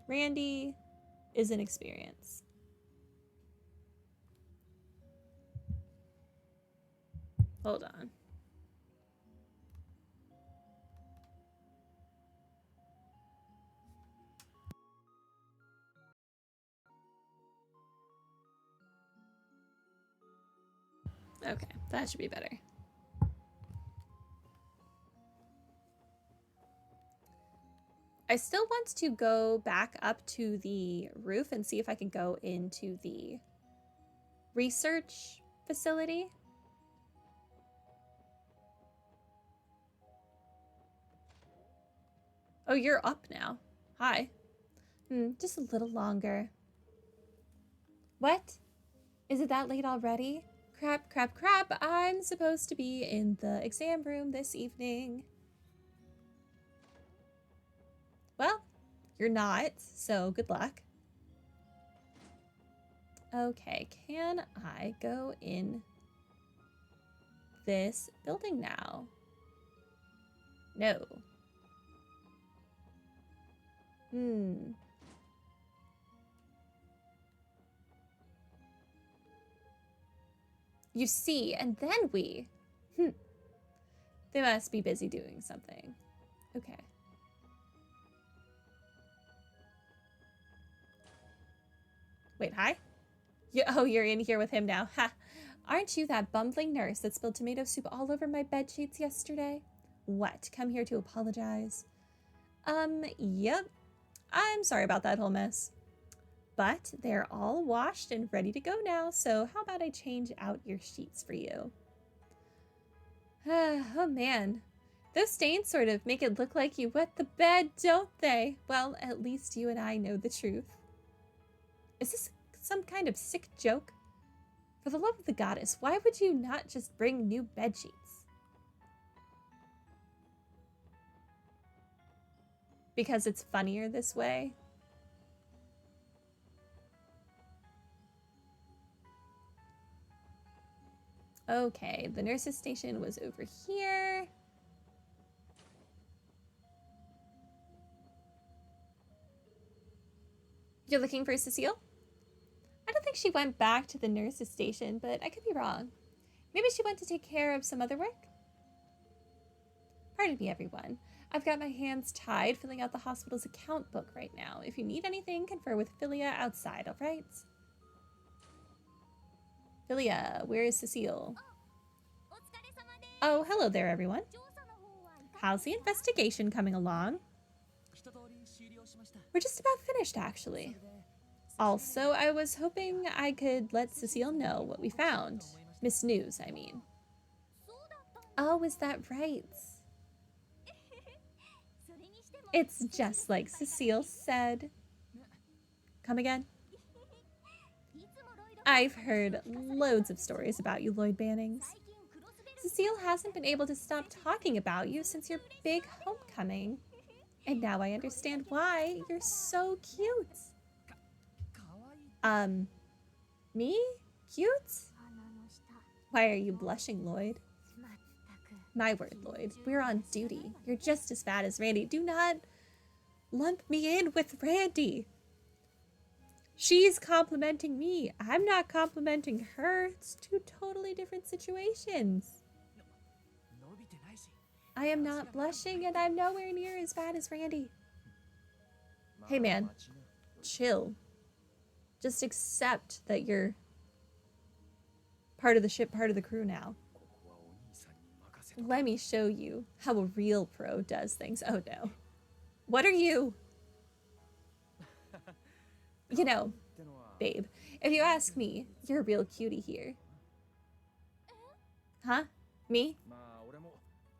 Randy is an experience. Hold on. Okay, that should be better. I still want to go back up to the roof and see if I can go into the research facility. Oh, you're up now. Hi. Just a little longer. What? Is it that late already? Crap, crap, crap. I'm supposed to be in the exam room this evening. Well, you're not, so good luck. Okay, can I go in this building now? No. You see, and then we... They must be busy doing something. Okay. Wait, hi? Oh, you're in here with him now. Ha! Aren't you that bumbling nurse that spilled tomato soup all over my bed sheets yesterday? What? Come here to apologize? Yep. I'm sorry about that whole mess. But they're all washed and ready to go now, so how about I change out your sheets for you? Oh man, those stains sort of make it look like you wet the bed, don't they? Well, at least you and I know the truth. Is this some kind of sick joke? For the love of the goddess, why would you not just bring new bed sheets? Because it's funnier this way? Okay, the nurse's station was over here. You're looking for Cecile? I don't think she went back to the nurse's station, but I could be wrong. Maybe she went to take care of some other work? Pardon me, everyone. I've got my hands tied filling out the hospital's account book right now. If you need anything, confer with Philia outside, all right? Philia, where is Cecile? Oh, hello there, everyone. How's the investigation coming along? We're just about finished, actually. Also, I was hoping I could let Cecile know what we found. Miss News, I mean. Oh, is that right? It's just like Cecile said. Come again? I've heard loads of stories about you, Lloyd Bannings. Cecile hasn't been able to stop talking about you since your big homecoming. And now I understand why. You're so cute. Me? Cute? Why are you blushing, Lloyd? My word, Lloyd. We're on duty. You're just as bad as Randy. Do not lump me in with Randy. She's complimenting me. I'm not complimenting her. It's two totally different situations. I am not blushing, and I'm nowhere near as bad as Randy. Hey, man. Chill. Just accept that you're part of the ship, part of the crew now. Let me show you how a real pro does things. Oh, no. What are you? You know, babe, if you ask me, you're a real cutie here. Huh? Me?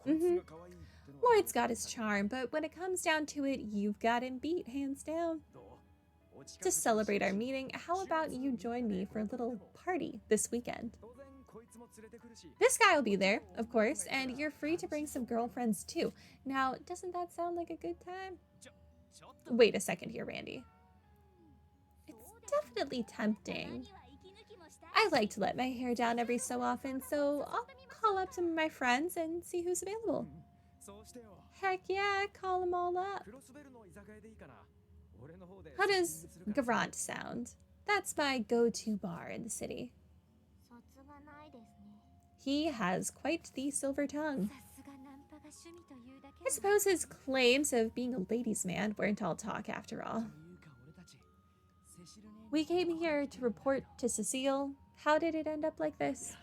Lloyd's got his charm, but when it comes down to it, you've got him beat, hands down. To celebrate our meeting, how about you join me for a little party this weekend? This guy will be there, of course, and you're free to bring some girlfriends too. Now, doesn't that sound like a good time? Wait a second here, Randy. It's definitely tempting. I like to let my hair down every so often, so I'll call up some of my friends and see who's available. Heck yeah, call them all up. How does Garant sound? That's my go-to bar in the city. He has quite the silver tongue. I suppose his claims of being a ladies' man weren't all talk after all. We came here to report to Cecile. How did it end up like this?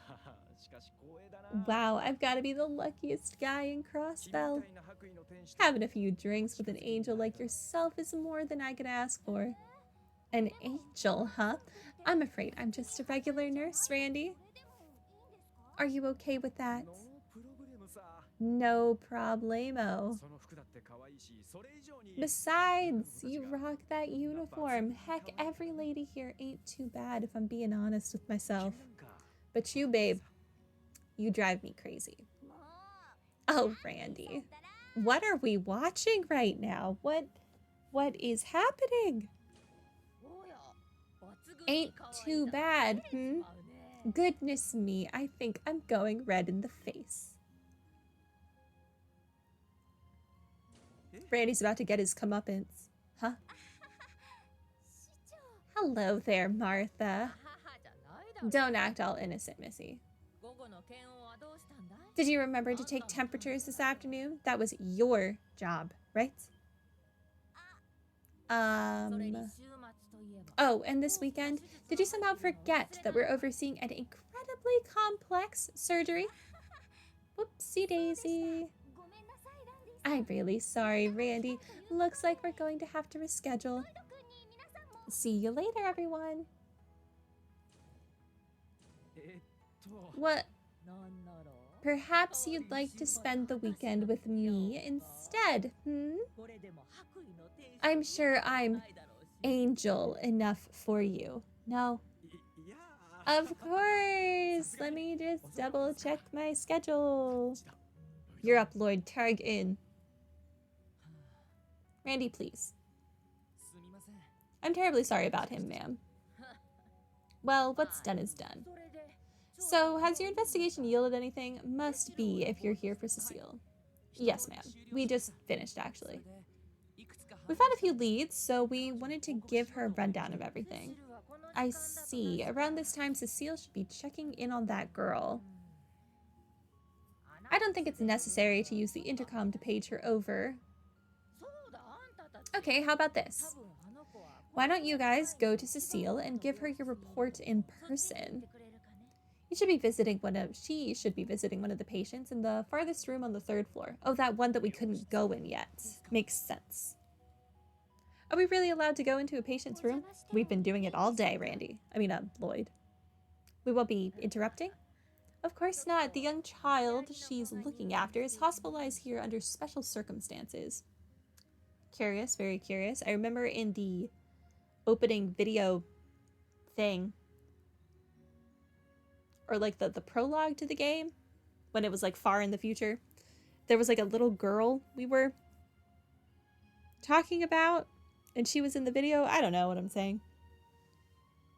Wow, I've got to be the luckiest guy in Crossbell. Having a few drinks with an angel like yourself is more than I could ask for. An angel, huh? I'm afraid I'm just a regular nurse, Randy. Are you okay with that? No problemo. Besides, you rock that uniform. Heck, every lady here ain't too bad if I'm being honest with myself. But you, babe, you drive me crazy. Oh, Randy, what are we watching right now? What is happening? Ain't too bad, Goodness me, I think I'm going red in the face. Randy's about to get his comeuppance. Huh? Hello there, Martha. Don't act all innocent, Missy. Did you remember to take temperatures this afternoon? That was your job, right? Oh, and this weekend, did you somehow forget that we're overseeing an incredibly complex surgery? Whoopsie daisy. I'm really sorry, Randy. Looks like we're going to have to reschedule. See you later, everyone. What? Perhaps you'd like to spend the weekend with me instead, I'm sure I'm angel enough for you. No? Of course! Let me just double check my schedule. You're up, Lord. Tag in. Randy, please. I'm terribly sorry about him, ma'am. Well, what's done is done. So, has your investigation yielded anything? Must be if you're here for Cecile. Yes, ma'am. We just finished, actually. We found a few leads, so we wanted to give her a rundown of everything. I see. Around this time, Cecile should be checking in on that girl. I don't think it's necessary to use the intercom to page her over. Okay, how about this? Why don't you guys go to Cecile and give her your report in person? She should be visiting one of the patients in the farthest room on the 3rd floor. Oh, that one that we couldn't go in yet. Makes sense. Are we really allowed to go into a patient's room? We've been doing it all day, Randy. Lloyd. We won't be interrupting? Of course not. The young child she's looking after is hospitalized here under special circumstances. Curious, very curious. I remember in the opening video thing, or like the prologue to the game, when it was like far in the future, there was like a little girl we were talking about, and she was in the video. I don't know what I'm saying.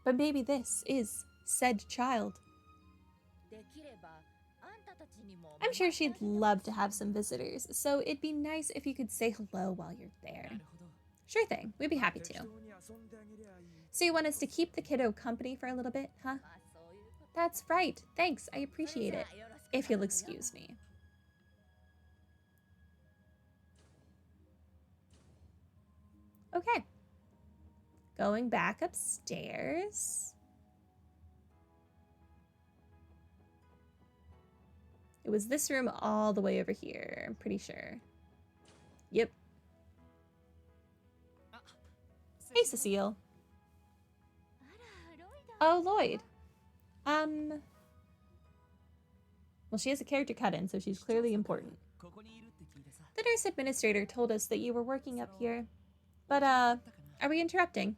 But maybe this is said child. I'm sure she'd love to have some visitors, so it'd be nice if you could say hello while you're there. Sure thing, we'd be happy to. So you want us to keep the kiddo company for a little bit, huh? That's right, thanks, I appreciate it. If you'll excuse me. Okay. Going back upstairs. It was this room all the way over here, I'm pretty sure. Yep. Hey, Cecile. Oh, Lloyd. Well, she has a character cut-in, so she's clearly important. The nurse administrator told us that you were working up here. But, are we interrupting?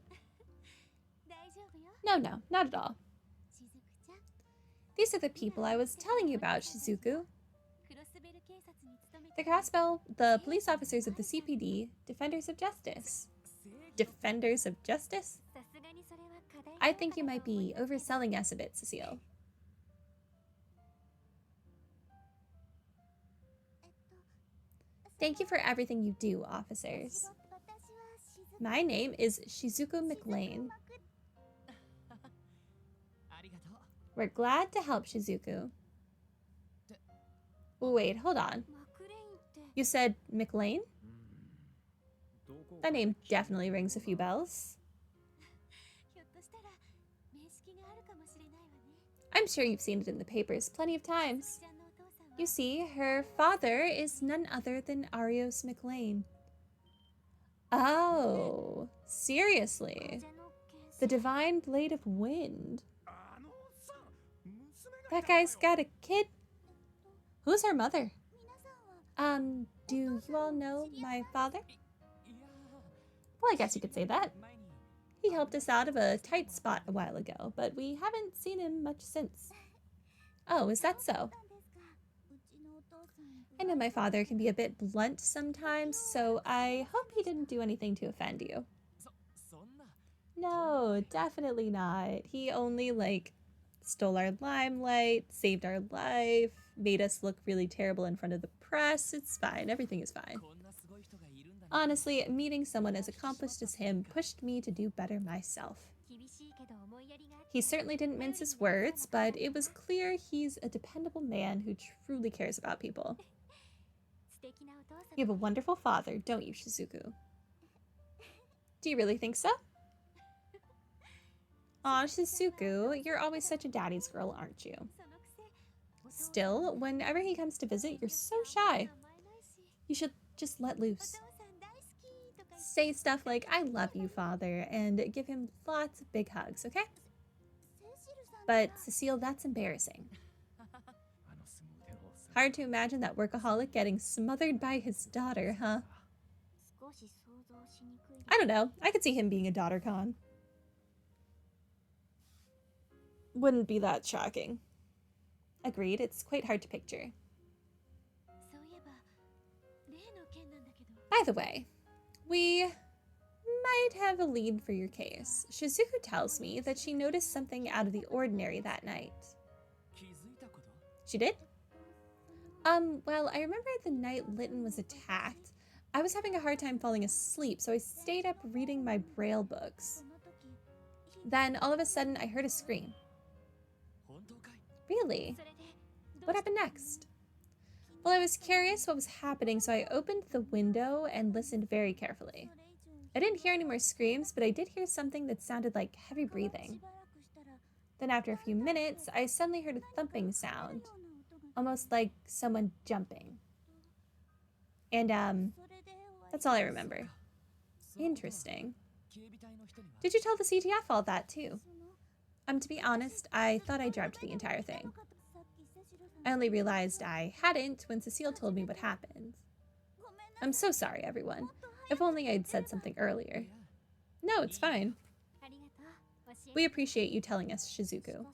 No, not at all. These are the people I was telling you about, Shizuku. The Crossbell, the police officers of the CPD, Defenders of Justice. Defenders of Justice? I think you might be overselling us a bit, Cecile. Thank you for everything you do, officers. My name is Shizuku McLean. We're glad to help, Shizuku. Wait, hold on. You said McLean? That name definitely rings a few bells. I'm sure you've seen it in the papers plenty of times. You see, her father is none other than Arios McLean. Oh, seriously? The Divine Blade of Wind. That guy's got a kid? Who's her mother? Do you all know my father? Well, I guess you could say that. He helped us out of a tight spot a while ago, but we haven't seen him much since. Oh, is that so? I know my father can be a bit blunt sometimes, so I hope he didn't do anything to offend you. No, definitely not. He only, stole our limelight, saved our life, made us look really terrible in front of the press. It's fine. Everything is fine. Honestly, meeting someone as accomplished as him pushed me to do better myself. He certainly didn't mince his words, but it was clear he's a dependable man who truly cares about people. You have a wonderful father, don't you, Shizuku? Do you really think so? Aw, Shizuku, you're always such a daddy's girl, aren't you? Still, whenever he comes to visit, you're so shy. You should just let loose. Say stuff like, I love you, father, and give him lots of big hugs, okay? But, Cecile, that's embarrassing. Hard to imagine that workaholic getting smothered by his daughter, huh? I don't know. I could see him being a daughter con. Wouldn't be that shocking. Agreed, it's quite hard to picture. By the way, we might have a lead for your case. Shizuku tells me that she noticed something out of the ordinary that night. She did? Well, I remember the night Lytton was attacked. I was having a hard time falling asleep, so I stayed up reading my Braille books. Then, all of a sudden, I heard a scream. Really? What happened next? Well, I was curious what was happening, so I opened the window and listened very carefully. I didn't hear any more screams, but I did hear something that sounded like heavy breathing. Then after a few minutes, I suddenly heard a thumping sound, almost like someone jumping. And, that's all I remember. Interesting. Did you tell the CTF all that, too? To be honest, I thought I dreamt the entire thing. I only realized I hadn't when Cecile told me what happened. I'm so sorry, everyone. If only I'd said something earlier. No, it's fine. We appreciate you telling us, Shizuku.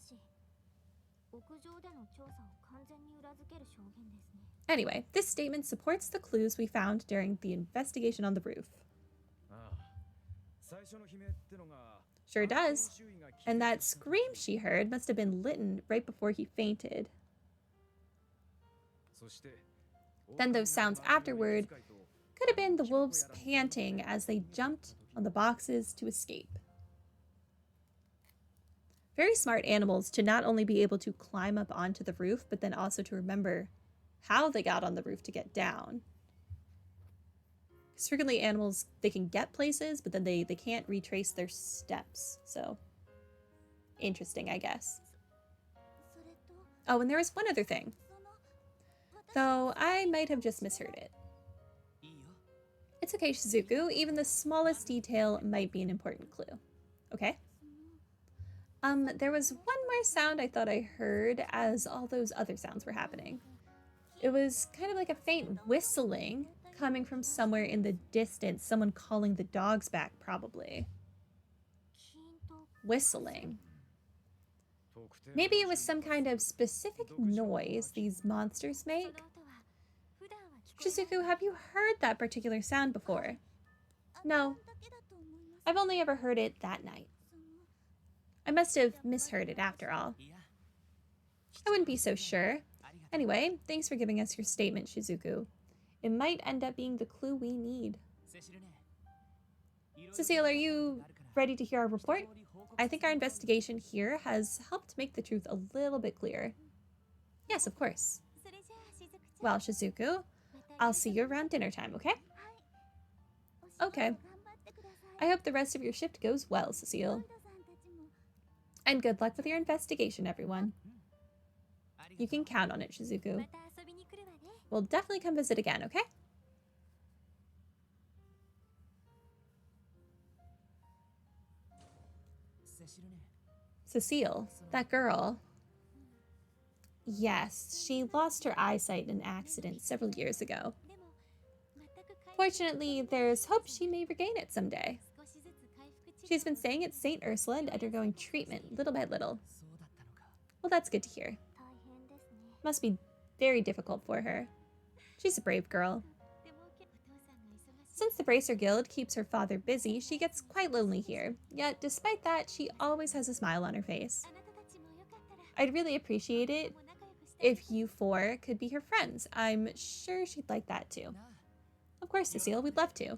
Anyway, this statement supports the clues we found during the investigation on the roof. Sure does. And that scream she heard must have been Lytton right before he fainted. Then those sounds afterward could have been the wolves panting as they jumped on the boxes to escape. Very smart animals to not only be able to climb up onto the roof, but then also to remember how they got on the roof to get down. Because frequently animals, they can get places, but then they can't retrace their steps. So, interesting, I guess. Oh, and there was one other thing. Though I might have just misheard it. It's okay, Shizuku. Even the smallest detail might be an important clue. Okay? There was one more sound I thought I heard as all those other sounds were happening. It was kind of like a faint whistling coming from somewhere in the distance. Someone calling the dogs back, probably. Whistling. Maybe it was some kind of specific noise these monsters make. Shizuku, have you heard that particular sound before? No. I've only ever heard it that night. I must have misheard it after all. I wouldn't be so sure. Anyway, thanks for giving us your statement, Shizuku. It might end up being the clue we need. Cecile, are you ready to hear our report? I think our investigation here has helped make the truth a little bit clearer. Yes, of course. Well, Shizuku, I'll see you around dinner time, okay? Okay. I hope the rest of your shift goes well, Cecile. And good luck with your investigation, everyone. You can count on it, Shizuku. We'll definitely come visit again, okay? Cecile, that girl. Yes, she lost her eyesight in an accident several years ago. Fortunately, there's hope she may regain it someday. She's been staying at St. Ursula and undergoing treatment little by little. Well, that's good to hear. Must be very difficult for her. She's a brave girl. Since the Bracer Guild keeps her father busy, she gets quite lonely here. Yet, despite that, she always has a smile on her face. I'd really appreciate it if you four could be her friends. I'm sure she'd like that too. Of course, Cecile, we'd love to.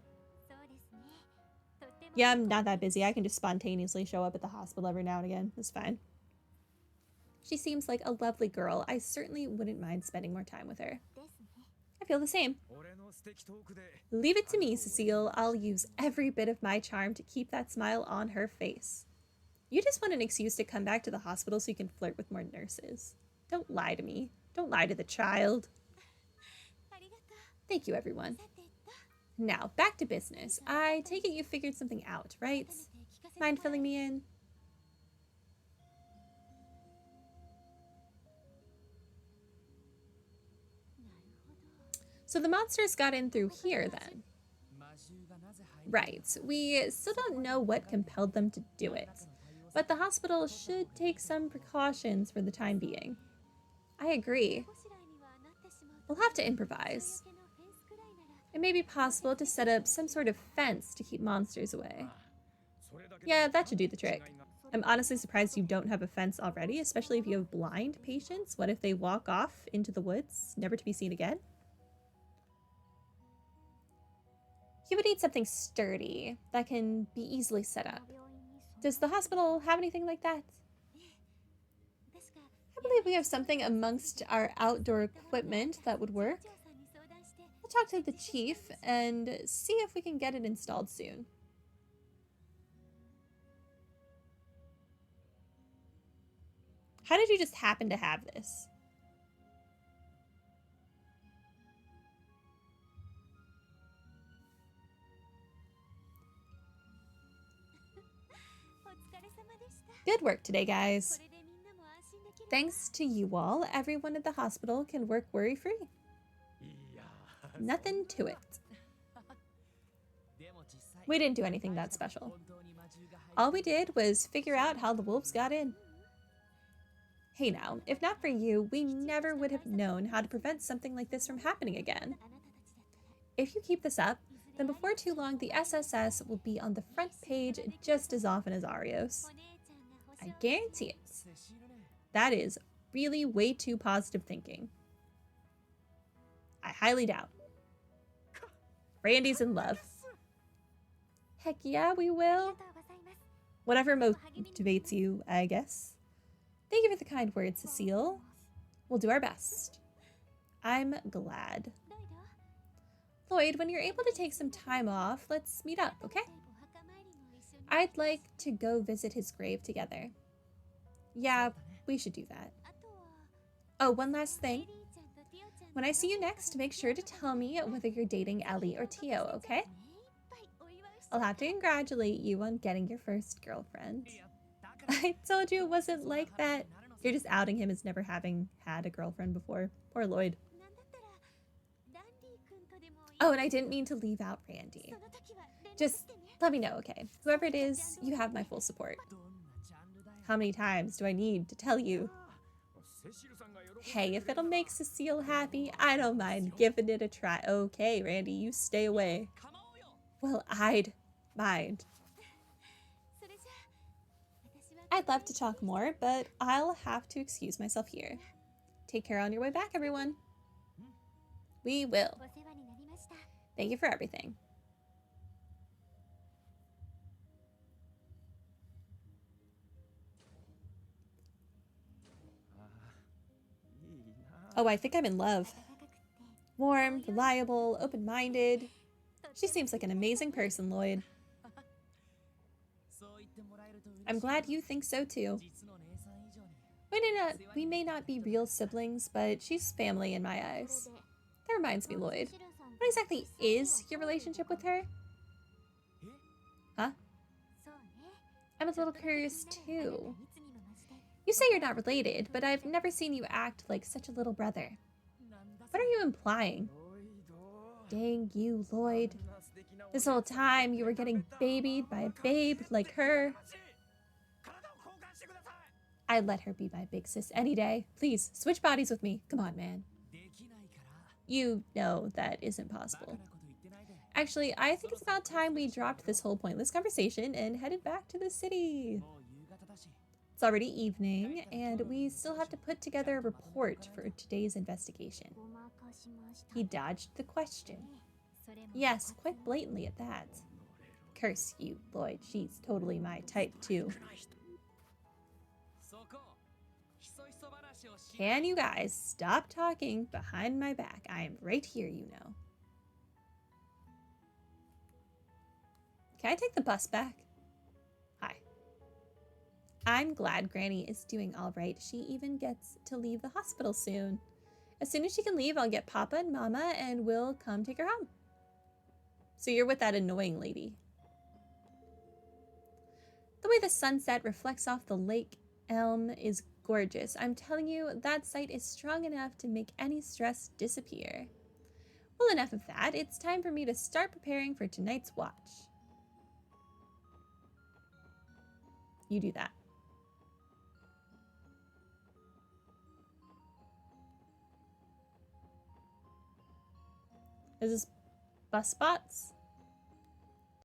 Yeah, I'm not that busy. I can just spontaneously show up at the hospital every now and again. It's fine. She seems like a lovely girl. I certainly wouldn't mind spending more time with her. I feel the same. Leave it to me, Cecile. I'll use every bit of my charm to keep that smile on her face. You just want an excuse to come back to the hospital so you can flirt with more nurses. Don't lie to me. Don't lie to the child. Thank you, everyone. Now, back to business. I take it you figured something out, right? Mind filling me in? So the monsters got in through here, then. Right. We still don't know what compelled them to do it, but the hospital should take some precautions for the time being. I agree. We'll have to improvise. It may be possible to set up some sort of fence to keep monsters away. Yeah, that should do the trick. I'm honestly surprised you don't have a fence already, especially if you have blind patients. What if they walk off into the woods, never to be seen again? You would need something sturdy that can be easily set up. Does the hospital have anything like that? I believe we have something amongst our outdoor equipment that would work. I'll talk to the chief and see if we can get it installed soon. How did you just happen to have this? Good work today, guys. Thanks to you all, everyone at the hospital can work worry-free. Nothing to it. We didn't do anything that special. All we did was figure out how the wolves got in. Hey now, if not for you, we never would have known how to prevent something like this from happening again. If you keep this up, then before too long the SSS will be on the front page just as often as Arios. I guarantee it. That is really way too positive thinking. I highly doubt. Randy's in love. Heck yeah, we will. Whatever motivates you, I guess. Thank you for the kind words, Cecile. We'll do our best. I'm glad. Lloyd, when you're able to take some time off, let's meet up, okay? I'd like to go visit his grave together. Yeah, we should do that. Oh, one last thing. When I see you next, make sure to tell me whether you're dating Ellie or Tio, okay? I'll have to congratulate you on getting your first girlfriend. I told you it wasn't like that. You're just outing him as never having had a girlfriend before. Poor Lloyd. Oh, and I didn't mean to leave out Randy. Just let me know, okay? Whoever it is, you have my full support. How many times do I need to tell you? Hey, if it'll make Cecile happy, I don't mind giving it a try. Okay, Randy, you stay away. Well, I'd mind. I'd love to talk more, but I'll have to excuse myself here. Take care on your way back, everyone. We will. Thank you for everything. Oh, I think I'm in love. Warm, reliable, open-minded. She seems like an amazing person, Lloyd. I'm glad you think so too. We may not be real siblings, but she's family in my eyes. That reminds me, Lloyd. What exactly is your relationship with her? Huh? I'm a little curious too. You say you're not related, but I've never seen you act like such a little brother. What are you implying? Dang you, Lloyd. This whole time you were getting babied by a babe like her. I'd let her be my big sis any day. Please, switch bodies with me. Come on, man. You know that isn't possible. Actually, I think it's about time we dropped this whole pointless conversation and headed back to the city. It's already evening, and we still have to put together a report for today's investigation. He dodged the question. Yes, quite blatantly at that. Curse you, Lloyd. She's totally my type, too. Can you guys stop talking behind my back? I am right here, you know. Can I take the bus back? Hi. I'm glad Granny is doing all right. She even gets to leave the hospital soon. As soon as she can leave, I'll get Papa and Mama and we'll come take her home. So you're with that annoying lady. The way the sunset reflects off the lake elm is gorgeous. I'm telling you, that sight is strong enough to make any stress disappear. Well, enough of that. It's time for me to start preparing for tonight's watch. You do that. Is this bus spots?